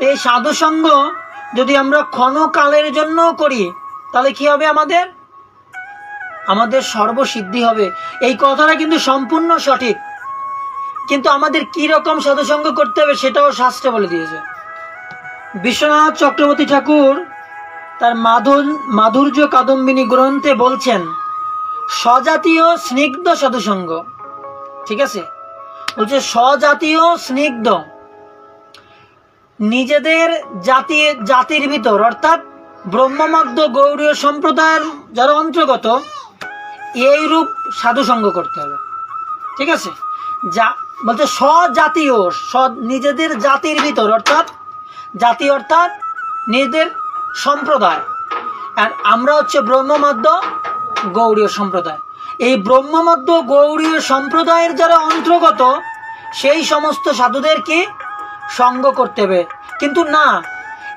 এই সাধু সঙ্গ যদি আমরা ক্ষণকালের জন্য করি তাহলে কি হবে, আমাদের আমাদের সর্বসিদ্ধি হবে। এই কথাটা কিন্তু সম্পূর্ণ সঠিক, কিন্তু আমাদের কি রকম সাধুসঙ্গ করতে হবে সেটাও শাস্ত্রে বলে দিয়েছে। বিশ্বনাথ চক্রবর্তী ঠাকুর তার মাধুর্য কাদম্বিনী গ্রন্থে বলছেন স্বজাতীয় স্নিগ্ধ সাধুসঙ্গ। ঠিক আছে, বলছে স্বজাতীয় স্নিগ্ধ, নিজেদের জাতির ভিতর অর্থাৎ ব্রহ্মমধ্য গৌড়ীয় সম্প্রদায়ের যারা অন্তর্গত এইরূপ সাধুসঙ্গ করতে হবে। ঠিক আছে, যা বলছে স্বজাতীয়, নিজেদের জাতির ভিতর অর্থাৎ জাতি অর্থাৎ নিজেদের সম্প্রদায়, আর আমরা হচ্ছে ব্রহ্মমধ্য গৌড়ীয় সম্প্রদায়। এই ব্রহ্মমধ্য গৌড়ীয় সম্প্রদায়ের যারা অন্তর্গত সেই সমস্ত সাধুদের কি সঙ্গ করতে হবে। কিন্তু না,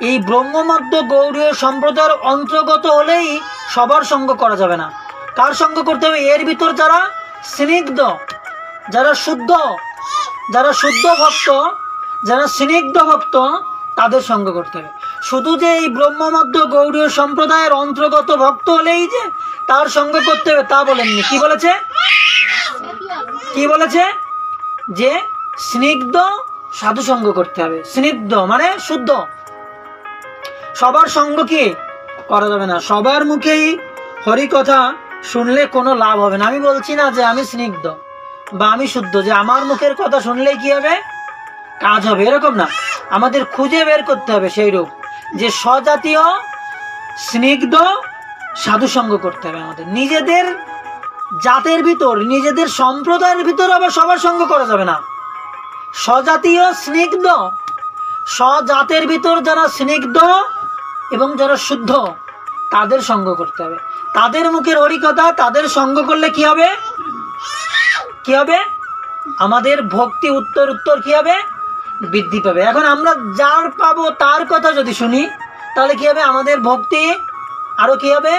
এই ব্রহ্মমধ্য গৌড়ীয় সম্প্রদায়ের অন্তর্গত হলেই সবার সঙ্গ করা যাবে না। কার সঙ্গ করতে হবে? এর ভিতর যারা স্নিগ্ধ, যারা শুদ্ধ ভক্ত, যারা স্নিগ্ধ ভক্ত, তাদের সঙ্গ করতে হবে। শুধু যে এই ব্রহ্মমধ্য গৌড়ীয় সম্প্রদায়ের অন্তর্গত ভক্ত হলেই যে তার সঙ্গ করতে হবে তা বলেননি। কি বলেছে? কি বলেছে? যে স্নিগ্ধ সাধু সঙ্গ করতে হবে। স্নিগ্ধ মানে শুদ্ধ। সবার সঙ্গ কি করা যাবে না। সবার মুখেই হরি কথা শুনলে কোনো লাভ হবে না। আমি বলছি না যে আমি স্নিগ্ধ বা আমি শুদ্ধ, যে আমার মুখের কথা শুনলেই কি হবে, কাজ হবে, এরকম না। আমাদের খুঁজে বের করতে হবে সেই রূপ, যে স্বজাতীয় স্নিগ্ধ সাধু সঙ্গ করতে হবে। আমাদের নিজেদের জাতের ভিতর, নিজেদের সম্প্রদায়ের ভিতর আবার সবার সঙ্গ করা যাবে না। স্বজাতীয় স্নিগ্ধ, স্বজাতের ভিতর যারা স্নিগ্ধ এবং যারা শুদ্ধ তাদের সঙ্গ করতে হবে। তাদের মুখের হরিকথা, তাদের সঙ্গ করলে কি হবে? কি হবে? আমাদের ভক্তি উত্তর কি হবে? বৃদ্ধি পাবে। এখন আমরা যার পাবো তার কথা যদি শুনি তাহলে কি হবে? আমাদের ভক্তি আরো কি হবে?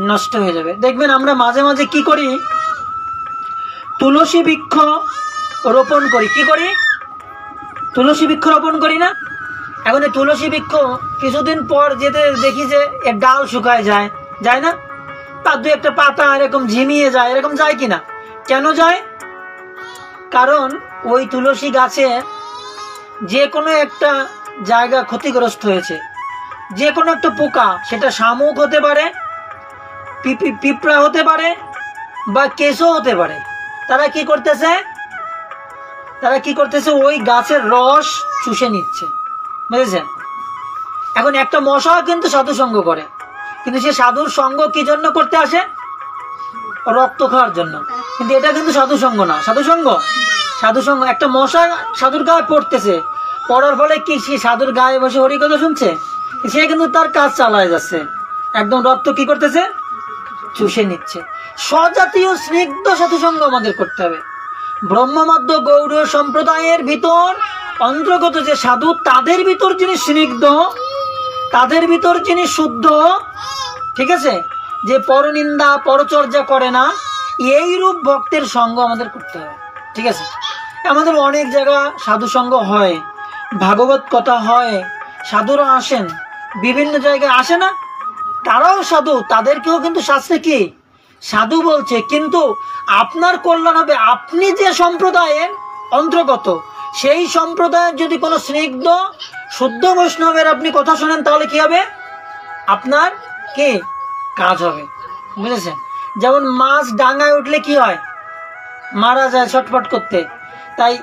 নষ্ট হয়ে যাবে। দেখবেন আমরা মাঝে মাঝে কি করি, তুলসী বৃক্ষ রোপণ করি। কি করি? তুলসী বৃক্ষ রোপণ করি না? এখন এই তুলসী বৃক্ষ কিছুদিন পর যেতে দেখি যে এর ডাল শুকায় যায় না, তার দু একটা পাতা এরকম ঝিমিয়ে যায়, এরকম যায় কিনা? কেন যায়? কারণ ওই তুলসী গাছে যে কোনো একটা জায়গা ক্ষতিগ্রস্ত হয়েছে, যে কোনো একটা পোকা, সেটা শামুক হতে পারে, পিঁপড়া হতে পারে বা কেঁচো হতে পারে, তারা কি করতেছে ওই গাছের রস চুষে নিচ্ছে, বুঝেছেন? এখন একটা মশা কিন্তু সাধু সঙ্গ করে, কিন্তু সে সাধুর সঙ্গ কি জন্য করতে আসে? রক্ত খাওয়ার জন্য। কিন্তু এটা কিন্তু সাধু সঙ্গ না। সাধু সঙ্গ একটা মশা সাধুর গায়ে পড়তেছে, পড়ার ফলে কি সে সাধুর গায়ে বসে হরিকথা শুনছে? সে কিন্তু তার কাজ চালায় যাচ্ছে, একদম রক্ত কি করতেছে? চুষে নিচ্ছে। স্বজাতীয় স্নিগ্ধ সাধু সঙ্গ আমাদের করতে হবে। ব্রহ্মমধ্য গৌড়ীয় সম্প্রদায়ের ভিতর অন্তর্গত যে সাধু, তাদের ভিতর যিনি স্নিগ্ধ, তাদের ভিতর যিনি শুদ্ধ, ঠিক আছে, যে পরনিন্দা পরচর্যা করে না, এই রূপ ভক্তের সঙ্গ আমাদের করতে হবে। ঠিক আছে, আমাদের অনেক জায়গা সাধু সঙ্গ হয়, ভাগবত কথা হয়, সাধুরা আসেন, বিভিন্ন জায়গায় আসে না, তারাও সাধু, তাদেরকেও কিন্তু শাস্ত্রে কি সাধু বলছে। কিন্তু আপনার কল্যাণ হবে, আপনি যে সম্প্রদায়ের অন্তর্গত সেই সম্প্রদায়ের যদি কোনো স্নিগ্ধ শুদ্ধ বৈষ্ণবের আপনি কথা শোনেন তাহলে কি হবে? আপনার কি কাজ হবে, বুঝেছেন? যেমন মাছ ডাঙায় উঠলে কি হয়? মারা যায় ছটফট করতে। তাই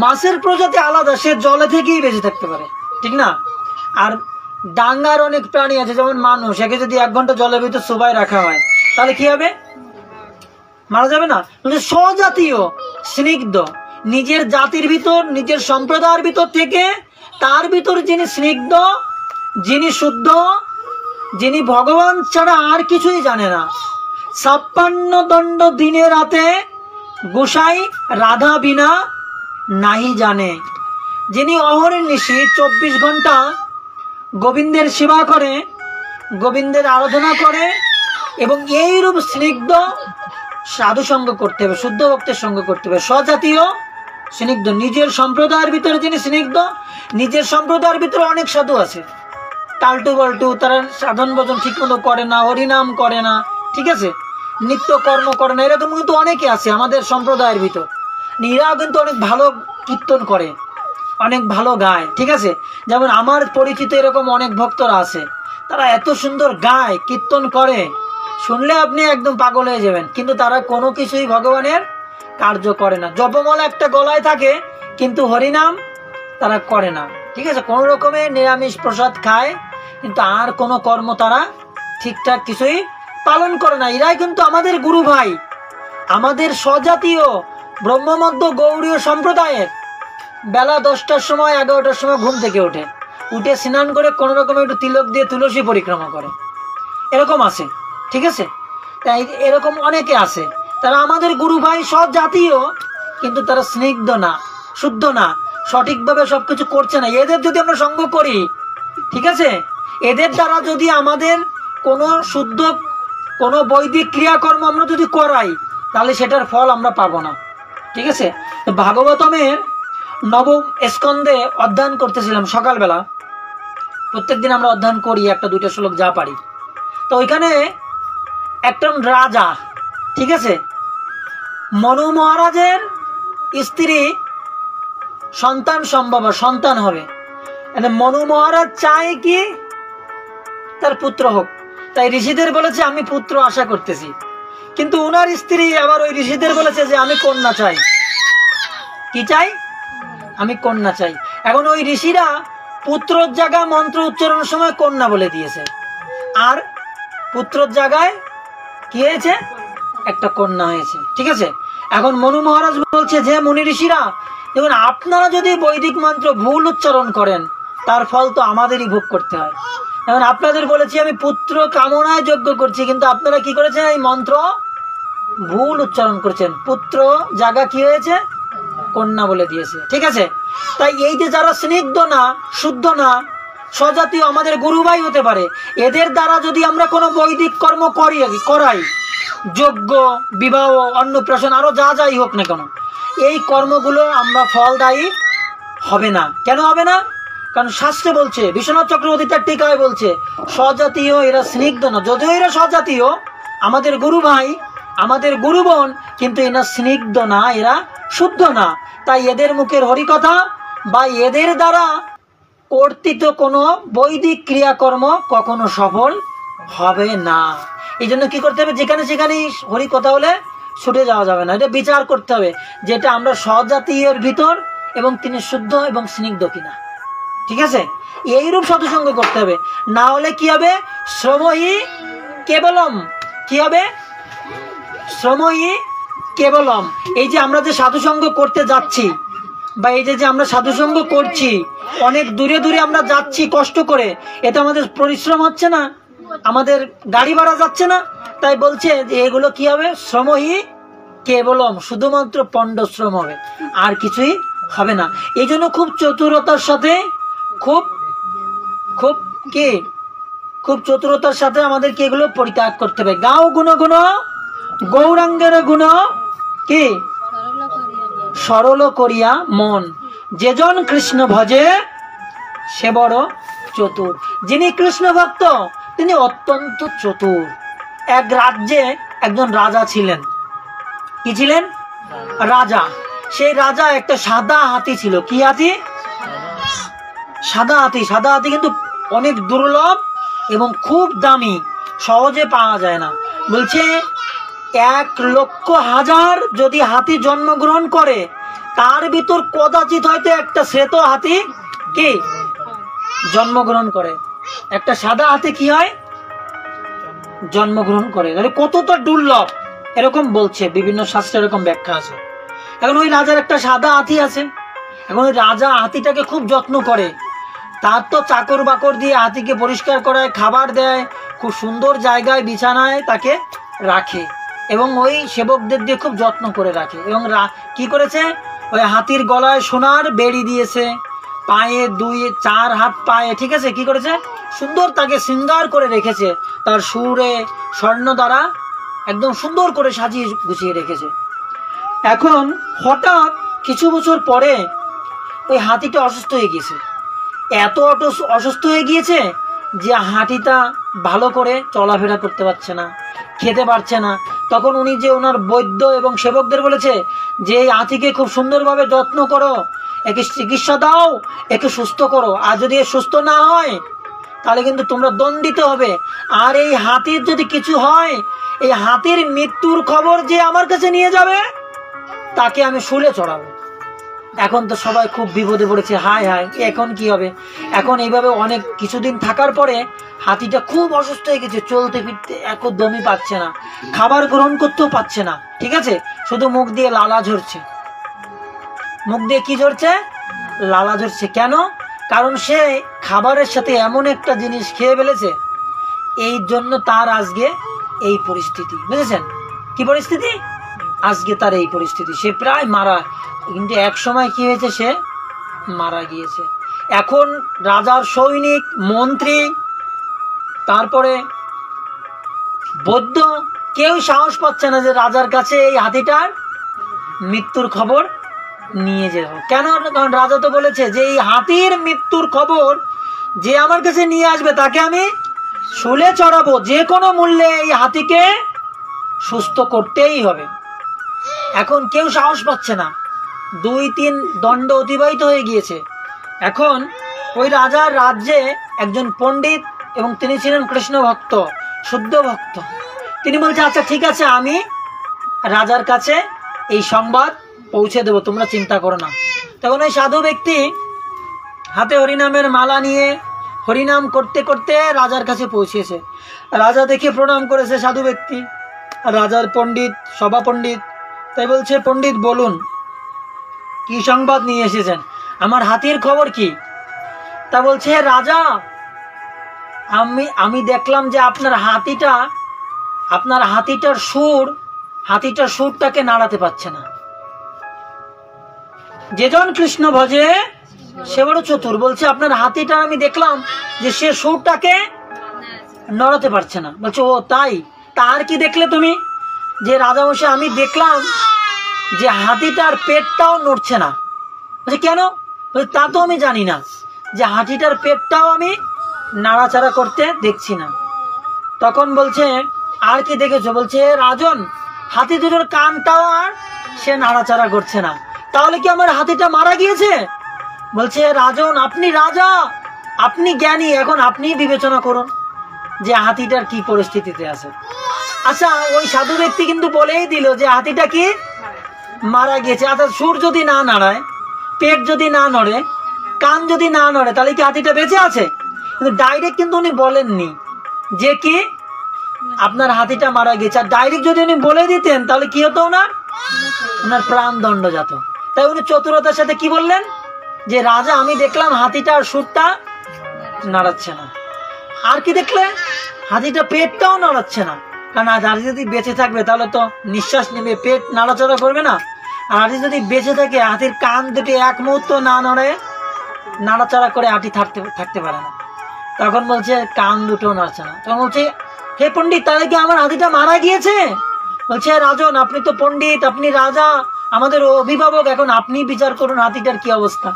মাছের প্রজাতি আলাদা, সে জলে থেকেই বেঁচে থাকতে পারে, ঠিক না? আর ডাঙ্গার অনেক প্রাণী আছে, যেমন মানুষ, একে যদি 1 ঘন্টা জলের ভিতর চুবাই রাখা হয় তাহলে কি হবে? মারা যাবে না? স্বজাতীয় স্নিগ্ধ, নিজের জাতির ভিতর, নিজের সম্প্রদায়ের ভিতর থেকে তার ভিতর যিনি স্নিগ্ধ, যিনি শুদ্ধ, যিনি ভগবান ছাড়া আর কিছুই জানে না, 56 দণ্ড দিনে রাতে গোসাই রাধা বিনা নাহি জানে, যিনি অহর্নিশি 24 ঘন্টা গোবিন্দের সেবা করে, গোবিন্দের আরাধনা করে, এবং এইরূপ স্নিগ্ধ সাধু সঙ্গ করতে হবে, শুদ্ধ ভক্তের সঙ্গ করতে হবে। স্বজাতীয় স্নিগ্ধ, নিজের সম্প্রদায়ের ভিতরে যিনি স্নিগ্ধ, নিজের সম্প্রদায়ের ভিতরে অনেক সাধু আছে টালটু বাল্টু, তারা সাধন ভজন ঠিক মতো করে না, হরিনাম করে না, ঠিক আছে, নিত্য কর্ম করে না, এরকম কিন্তু অনেকে আছে আমাদের সম্প্রদায়ের ভিতর। এরাও কিন্তু অনেক ভালো কীর্তন করে, অনেক ভালো গায়, ঠিক আছে। যেমন আমার পরিচিত এরকম অনেক ভক্তরা আছে, তারা এত সুন্দর গায়, কীর্তন করে, শুনলে আপনি একদম পাগল হয়ে যাবেন, কিন্তু তারা কোনো কিছুই ভগবানের কার্য করে না। জপমালা একটা গলায় থাকে, কিন্তু হরিনাম তারা করে না, ঠিক আছে। কোন রকমের নিরামিষ প্রসাদ খায়, কিন্তু আর কোনো কর্ম তারা ঠিকঠাক কিছুই পালন করে না। এরাই কিন্তু আমাদের গুরু ভাই, আমাদের স্বজাতীয় ব্রহ্মমধ্য গৌড়ীয় সম্প্রদায়ের। বেলা 10টার সময় 11টার সময় ঘুম থেকে উঠে স্নান করে কোন রকমের একটু তিলক দিয়ে তুলসী পরিক্রমা করে, এরকম আছে, ঠিক আছে। তাই এরকম অনেকে আছে, তারা আমাদের গুরু ভাই, স্বজাতীয়, কিন্তু তারা স্নিগ্ধ না, শুদ্ধ না, সঠিকভাবে সবকিছু করছে না। এদের যদি আমরা সঙ্গ করি, ঠিক আছে, এদের দ্বারা যদি আমাদের কোনো শুদ্ধ কোনো বৈদিক ক্রিয়াকর্ম আমরা যদি করাই, তাহলে সেটার ফল আমরা পাবো না, ঠিক আছে। ভাগবতমের নবম স্কন্ধে অধ্যয়ন করতেছিলাম সকালবেলা, প্রত্যেকদিন আমরা অধ্যয়ন করি, একটা দুইটা শ্লোক যা পারি। তো ওইখানে একটা রাজা, ঠিক আছে, মনু মহারাজের স্ত্রী সন্তান সম্ভব, সন্তান হবে, মনু মহারাজ চায় কি তার পুত্র হোক, তাই ঋষিদের বলেছে আমি পুত্র আশা করতেছি, কিন্তু উনার স্ত্রী আবার ওই ঋষিদের বলেছে যে আমি কন্যা চাই। কি চাই? আমি কন্যা চাই। এখন ওই ঋষিরা পুত্রর জায়গায় মন্ত্র উচ্চারণের সময় কন্যা বলে দিয়েছে, আর পুত্রর জায়গায় কি হয়েছে? একটা কন্যা হয়েছে, ঠিক আছে। এখন মনু মহারাজ বলছে যে মুনি ঋষিরা, দেখুন আপনারা যদি বৈদিক মন্ত্র ভুল উচ্চারণ করেন, তার ফল তো আমাদেরই ভোগ করতে হয়। এখন আপনাদের বলেছি আমি পুত্র কামনায় যজ্ঞ করছি, কিন্তু আপনারা কি করেছেন? এই মন্ত্র ভুল উচ্চারণ করছেন, পুত্র জায়গা কি হয়েছে? কন্যা বলে দিয়েছে, ঠিক আছে। তাই এই যে যারা স্নিগ্ধ না, শুদ্ধ না, স্বজাতীয় আমাদের গুরু ভাই হতে পারে, এদের দ্বারা যদি আমরা কোনো বৈদিক কর্ম করাই, যজ্ঞ, বিবাহ, অন্নপ্রাশন, আরো যা যাই হোক না কেন, এই কর্মগুলো আমরা ফলদায়ী হবে না। কেন হবে না? কারণ শাস্ত্রে বলছে, বিশ্বনাথ চক্রবর্তী তার টিকায় বলছে, স্বজাতীয় এরা স্নিগ্ধ না। যদিও এরা স্বজাতীয়, আমাদের গুরু ভাই, আমাদের গুরু বোন, কিন্তু এরা স্নিগ্ধ না, এরা শুদ্ধ না। তাই এদের মুখের হরিকথা বা এদের দ্বারা কর্তৃত কোনো বৈদিক ক্রিয়াকর্ম কখনো সফল হবে না। এই জন্য কি করতে হবে? যেখানে সেখানেই হরিকথা হলে ছুটে যাওয়া যাবে না, এটা বিচার করতে হবে যেটা আমরা স্বজাতীয়ের ভিতর এবং তিনি শুদ্ধ এবং স্নিগ্ধ কিনা, ঠিক আছে। এইরূপ সৎসঙ্গ করতে হবে, না হলে কি হবে? শ্রমহি কেবলম, কি হবে? শ্রমহি কেবলম। এই যে আমরা যে সাধুসঙ্গ করতে যাচ্ছি, বা এই যে আমরা সাধুসঙ্গ করছি, অনেক দূরে দূরে আমরা যাচ্ছি কষ্ট করে, এটা আমাদের পরিশ্রম হচ্ছে না? আমাদের গাড়ি ভাড়া যাচ্ছে না? তাই বলছে যে এগুলো কি হবে? শ্রমহি কেবলম, শুধুমাত্র পণ্ড শ্রম হবে, আর কিছুই হবে না। এই জন্য খুব চতুরতার সাথে, খুব চতুরতার সাথে আমাদেরকে এগুলো পরিত্যাগ করতে হবে। গাও গুণ গুণ গৌরাঙ্গের গুণ কি সরল করিয়া মন, যেজন কৃষ্ণ ভজে সে বড় চতুর। যিনি কৃষ্ণ ভক্ত তিনি অত্যন্ত চতুর। এক রাজ্যে একজন রাজা ছিলেন। কি ছিলেন? রাজা। সেই রাজা একটা সাদা হাতি ছিল। কি হাতি? সাদা হাতি। সাদা হাতি কিন্তু অনেক দুর্লভ এবং খুব দামি, সহজে পাওয়া যায় না। বলছে 1,00,000 যদি হাতি জন্মগ্রহণ করে, তার ভিতর কদাচিৎ হয়তো একটা শ্বেত হাতি কি জন্মগ্রহণ করে। একটা সাদা হাতি কি হয়? জন্মগ্রহণ করে। কতটা দুর্লভ এরকম বলছে, বিভিন্ন শাস্ত্রে এরকম ব্যাখ্যা আছে। এখন ওই রাজার একটা সাদা হাতি আছে। এখন ওই রাজা হাতিটাকে খুব যত্ন করে, তার তো চাকর বাকর দিয়ে হাতিকে পরিষ্কার করায়, খাবার দেয়, খুব সুন্দর জায়গায় বিছানায় তাকে রাখে, এবং ওই সেবকদের দিয়ে খুব যত্ন করে রাখে। এবং কি করেছে? ওই হাতির গলায় সোনার বেড়ি দিয়েছে, পায়ে 2-4 হাত পায়ে, ঠিক আছে, কি করেছে? সুন্দর তাকে শৃঙ্গার করে রেখেছে, তার সুরে স্বর্ণ দ্বারা একদম সুন্দর করে সাজিয়ে গুছিয়ে রেখেছে। এখন হঠাৎ কিছু বছর পরে ওই হাতিটা অসুস্থ হয়ে গিয়েছে। এত অসুস্থ হয়ে গিয়েছে যে হাতিটা ভালো করে চলাফেরা করতে পারছে না, খেতে পারছে না। তখন উনি যে ওনার বৈদ্য এবং সেবকদের বলেছে যে এই হাতিকে খুব সুন্দরভাবে যত্ন করো, একে চিকিৎসা দাও, একে সুস্থ করো, আর যদি এ সুস্থ না হয় তাহলে কিন্তু তোমরা দণ্ডিত হবে। আর এই হাতির যদি কিছু হয়, এই হাতির মৃত্যুর খবর যে আমার কাছে নিয়ে যাবে তাকে আমি শুলে চড়াবো। এখন তো সবাই খুব বিপদে পড়েছে, হায় হায় এখন কি হবে। এখন এইভাবে অনেক কিছুদিন থাকার পরে হাতিটা খুব অসুস্থ হয়ে গেছে, চলতে ফিরতে একদমই পাচ্ছে না, খাবার গ্রহণ করতেও পাচ্ছে না, ঠিক আছে, শুধু মুখ দিয়ে লালা ঝরছে। মুখ দিয়ে কি ঝরছে? লালা ঝরছে। কেন? কারণ সে খাবারের সাথে এমন একটা জিনিস খেয়ে ফেলেছে, এই জন্য তার আজকে এই পরিস্থিতি। বুঝেছেন কি পরিস্থিতি? আজকে তার এই পরিস্থিতি। সে প্রায় মারা, কিন্তু এক সময় কি হয়েছে, সে মারা গিয়েছে। এখন রাজার সৈনিক, মন্ত্রী, তারপরে বৈদ্য কেউ সাহস পাচ্ছে না যে রাজার কাছে এই হাতিটার মৃত্যুর খবর নিয়ে যেত। কেন? কারণ রাজা তো বলেছে যে এই হাতির মৃত্যুর খবর যে আমার কাছে নিয়ে আসবে তাকে আমি শুলে চড়াবো, যে কোনো মূল্যে এই হাতিকে সুস্থ করতেই হবে। এখন কেউ সাহস পাচ্ছে না। 2-3 দণ্ড অতিবাহিত হয়ে গিয়েছে। এখন ওই রাজার রাজ্যে একজন পণ্ডিত, এবং তিনি ছিলেন কৃষ্ণ ভক্ত, শুদ্ধ ভক্ত। তিনি বলছে আচ্ছা ঠিক আছে, আমি রাজার কাছে এই সংবাদ পৌঁছে দেবো, তোমরা চিন্তা করো না। তখন ওই সাধু ব্যক্তি হাতে হরিনামের মালা নিয়ে হরিনাম করতে করতে রাজার কাছে পৌঁছেছে। রাজা দেখে প্রণাম করেছে সাধু ব্যক্তি, রাজার পণ্ডিত, সভা পণ্ডিত। তাই বলছে, পণ্ডিত বলুন কি সংবাদ নিয়ে এসেছেন, আমার হাতির খবর কি? তা বলছে, রাজা আমি দেখলাম যে আপনার হাতিটার সুরটাকে নাড়াতে পারছে না। যেজন কৃষ্ণ ভজে সে বড় চতুর। বলছে আপনার হাতিটা আমি দেখলাম যে সে সুরটাকে নড়াতে পারছে না। বলছে ও তাই? তার কি দেখলে তুমি? যে রাজামশাই আমি দেখলাম যে হাতিটার পেটটাও নড়ছে না। বলছে কেন? বলছে তা তো আমি জানি না, যে হাতিটার পেটটাও আমি নাড়াচাড়া করতে দেখছি না। তখন বলছে আর কি দেখেছো? বলছে রাজন, হাতি দুটোর কানটাও আর সে নাড়াচাড়া করছে না। তাহলে কি আমার হাতিটা মারা গিয়েছে? বলছে রাজন, আপনি রাজা, আপনি জ্ঞানী, এখন আপনি বিবেচনা করুন যে হাতিটার কি পরিস্থিতিতে আছে। আচ্ছা ওই সাধু ব্যক্তি কিন্তু বলেই দিল যে হাতিটা কি মারা গিয়েছে। আচ্ছা সুর যদি না নাড়ায়, পেট যদি না নড়ে, কান যদি না নড়ে, তাহলে কি হাতিটা বেঁচে আছে? কিন্তু ডাইরেক্ট কিন্তু উনি বলেননি যে কি আপনার হাতিটা মারা গেছে। আর ডাইরেক্ট যদি উনি বলে দিতেন তাহলে কি হতো? ওনার প্রাণ দণ্ড যেত। তাই উনি চতুরতার সাথে কি বললেন যে রাজা আমি দেখলাম হাতিটার সুরটা নাড়াচ্ছে না। আর কি দেখলে? হাতিটা পেটটাও নাড়াচ্ছে না। কারণ হাতি যদি বেঁচে থাকবে তাহলে তো নিঃশ্বাস নেবে, পেট নাড়াচাড়া করবে না। আর হাতি যদি বেঁচে থাকে, হাতির কান দুটি এক মুহূর্ত না নড়ে, নাড়াচাড়া করে হাতি থাকতে পারে না। তখন বলছে কান দুটো নাড়ছে না। তখন বলছে হে পণ্ডিত, তাহলে কি আমার হাতিটা মারা গিয়েছে? বলছে রাজন, আপনি তো পণ্ডিত, আপনি রাজা, আমাদের অভিভাবক, এখন আপনি বিচার করুন হাতিটার কি অবস্থা।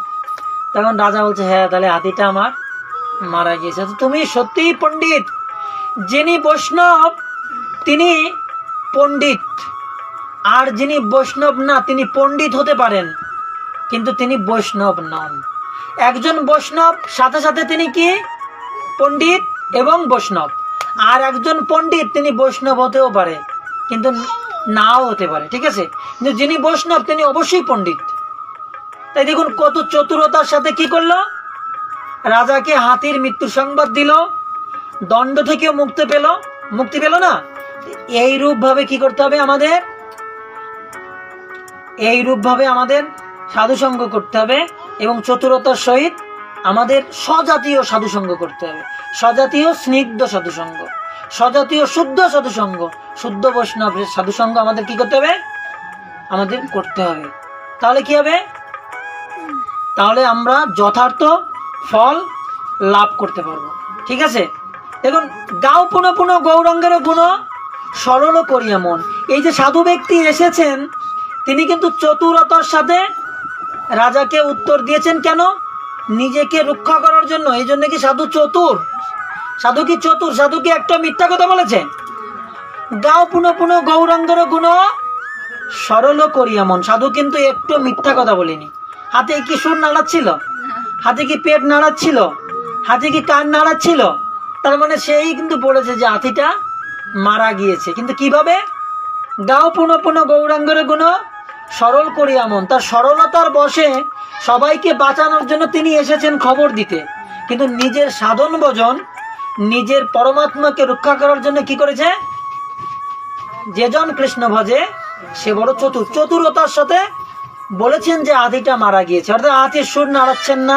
তখন রাজা বলছে হ্যাঁ, তাহলে হাতিটা আমার মারা গিয়েছে। তুমি সত্যিই পণ্ডিত। যিনি বৈষ্ণব তিনি পণ্ডিত, আর যিনি বৈষ্ণব না তিনি পণ্ডিত হতে পারেন কিন্তু তিনি বৈষ্ণব নন। একজন বৈষ্ণব সাথে সাথে তিনি কি পণ্ডিত এবং বৈষ্ণব, আর একজন পণ্ডিত তিনি বৈষ্ণব হতেও পারে কিন্তু নাও হতে পারে, ঠিক আছে। কিন্তু যিনি বৈষ্ণব তিনি অবশ্যই পণ্ডিত। তাই দেখুন কত চতুরতার সাথে কি করলো, রাজাকে হাতির মৃত্যুর সংবাদ দিল, দণ্ড থেকেও মুক্তি পেল না। এই রূপ ভাবে কি করতে হবে আমাদের? এই রূপ ভাবে আমাদের সাধুসঙ্গ করতে হবে এবং চতুরতার সহিত আমাদের স্বজাতীয় সাধুসঙ্গ করতে হবে। স্বজাতীয় স্নিগ্ধ সাধুসঙ্গ, স্বজাতীয় শুদ্ধ সাধুসঙ্গ, শুদ্ধ বৈষ্ণবের সাধুসঙ্গ আমাদের কি করতে হবে? আমাদের করতে হবে। তাহলে কি হবে? তাহলে আমরা যথার্থ ফল লাভ করতে পারবো, ঠিক আছে। দেখুন গাও পুনঃ পুনঃ গৌরঙ্গের গুণ সরল করিয়া মন। এই যে সাধু ব্যক্তি এসেছেন তিনি কিন্তু চতুরতার সাথে রাজাকে উত্তর দিয়েছেন কেন? নিজেকে রক্ষা করার জন্য। এই জন্য কি সাধু চতুর? সাধু কি চতুর? সাধু কি একটা মিথ্যা কথা বলেছে? গাও পুনঃ পুনঃ গৌরাঙ্গর গুণ সরল করিয়া মন। সাধু কিন্তু একটু মিথ্যা কথা বলিনি। হাতে কি সুর নাড়াচ্ছিল? হাতে কি পেট নাড়াচ্ছিল? হাতে কি কান নাড়াচ্ছিল? তার মানে সেই কিন্তু বলেছে যে হাতিটা মারা গিয়েছে। কিন্তু কিভাবে? গাও পুনঃ পুনঃ গৌরাঙ্গের গুণ সরল করিয়া মন। তার সরলতার বশে সবাইকে বাঁচানোর জন্য তিনি এসেছেন খবর দিতে, কিন্তু নিজের সাধন ভজন, নিজের পরমাত্মাকে রক্ষা করার জন্য কি করেছে? যেজন কৃষ্ণ ভজে সে বড় চতুর। চতুরতার সাথে বলেছেন যে হাতিটা মারা গিয়েছে। অর্থাৎ হাতির সুর নাড়াচ্ছেন না,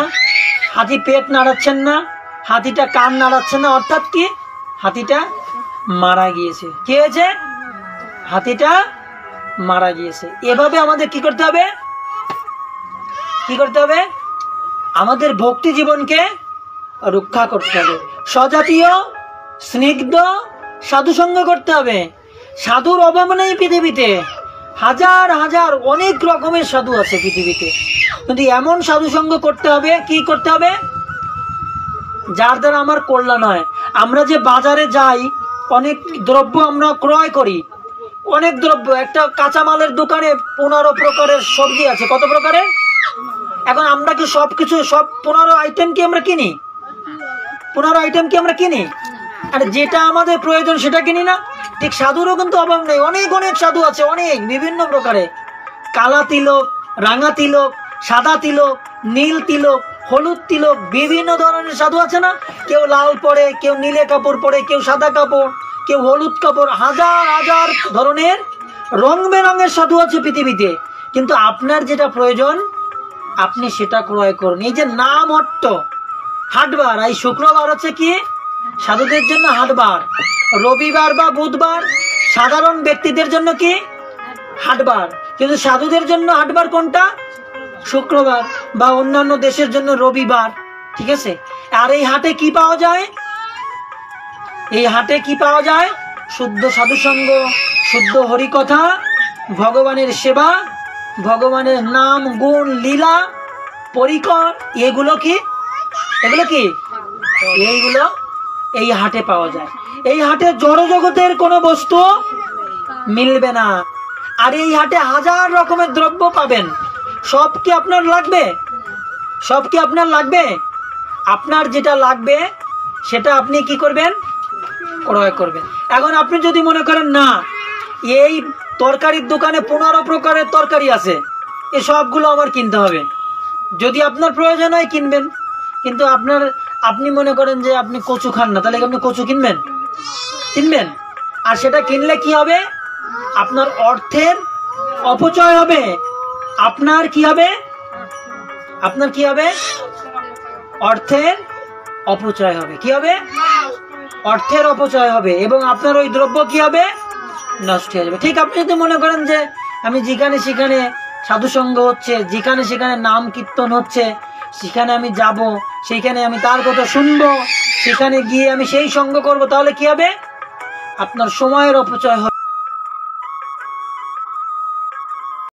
হাতি পেট নাড়াচ্ছেন না, হাতিটা কান নাড়াচ্ছেন না। অর্থাৎ কি? হাতিটা মারা গিয়েছে। কি হয়েছে? হাতিটা মারা গিয়েছে। এভাবে আমাদের কি করতে হবে? কি করতে হবে? আমাদের ভক্তি জীবনকে রক্ষা করতে হবে। স্বজাতীয় স্নিগ্ধ সাধু সঙ্গ করতে হবে। সাধুর অভাব নেই পৃথিবীতে। হাজার হাজার অনেক রকমের সাধু আছে পৃথিবীতে, কিন্তু এমন সাধু সঙ্গ করতে হবে, কি করতে হবে? যার দ্বারা আমার কল্যাণ হয়। আমরা যে বাজারে যাই, অনেক দ্রব্য আমরা ক্রয় করি, অনেক দ্রব্য। একটা কাঁচামালের দোকানে 15 প্রকারের সবজি আছে। কত প্রকারের? এখন আমরা কি সবকিছু, সব 15 আইটেম কি আমরা কিনি? 15 আইটেম কি আমরা কিনি? আর যেটা আমাদের প্রয়োজন সেটা কিনি না? ঠিক সাধুরও কিন্তু অভাব নেই। অনেক অনেক সাধু আছে, অনেক বিভিন্ন প্রকারে। কালা তিলক, রাঙা তিলক, সাদা তিলক, নীল তিলক, হলুদ তিলক, বিভিন্ন ধরনের সাধু আছে না? কেউ লাল পরে, কেউ নীলে কাপড় পরে, কেউ সাদা কাপড়, কেউ হলুদ কাপড়। হাজার হাজার ধরনের রং বেরঙের সাধু আছে পৃথিবীতে। কিন্তু আপনার যেটা প্রয়োজন আপনি সেটা ক্রয় করুন। এই যে নাম হট্ট হাটবার, এই শুক্রবার হচ্ছে কি? সাধুদের জন্য হাটবার। রবিবার বা বুধবার সাধারণ ব্যক্তিদের জন্য কি? হাটবার। কিন্তু সাধুদের জন্য হাটবার কোনটা? শুক্রবার, বা অন্যান্য দেশের জন্য রবিবার। ঠিক আছে? আর এই হাটে কি পাওয়া যায়? এই হাটে কি পাওয়া যায়? শুদ্ধ সাধুসঙ্গ, শুদ্ধ হরিকথা, ভগবানের সেবা, ভগবানের নাম গুণ লীলা পরিকর। এগুলো কি? এগুলো কি? এইগুলো এই হাটে পাওয়া যায়। এই হাটে জড় জগতের কোনো বস্তু মিলবে না। আর এই হাটে হাজার রকমের দ্রব্য পাবেন। সব কি আপনার লাগবে? সব কি আপনার লাগবে? আপনার যেটা লাগবে সেটা আপনি কি করবেন? ক্রয় করবেন। এখন আপনি যদি মনে করেন না, এই তরকারির দোকানে 15 প্রকারের তরকারি আছে, এই সবগুলো আমার কিনতে হবে, যদি আপনার প্রয়োজন হয় কিনবেন। কিন্তু আপনি মনে করেন যে আপনি কচু খান না, তাহলে আপনি কচু কিনবেন? কিনবেন? আর সেটা কিনলে কি হবে? আপনার অর্থের অপচয় হবে। আপনার কি হবে? আপনার কি হবে? অর্থের অপচয় হবে। কি হবে? অর্থের অপচয় হবে, এবং আপনার ওই দ্রব্য কি হবে? নষ্ট হয়ে যাবে। ঠিক আপনি যদি মনে করেন যে আমি যেখানে সেখানে সাধুসঙ্গ হচ্ছে, যেখানে সেখানে নাম কীর্তন হচ্ছে, সেখানে আমি যাব, সেখানে আমি তার কথা শুনবো, সেখানে গিয়ে আমি সেই সঙ্গ করব, তাহলে কি হবে? আপনার সময়ের অপচয় হবে।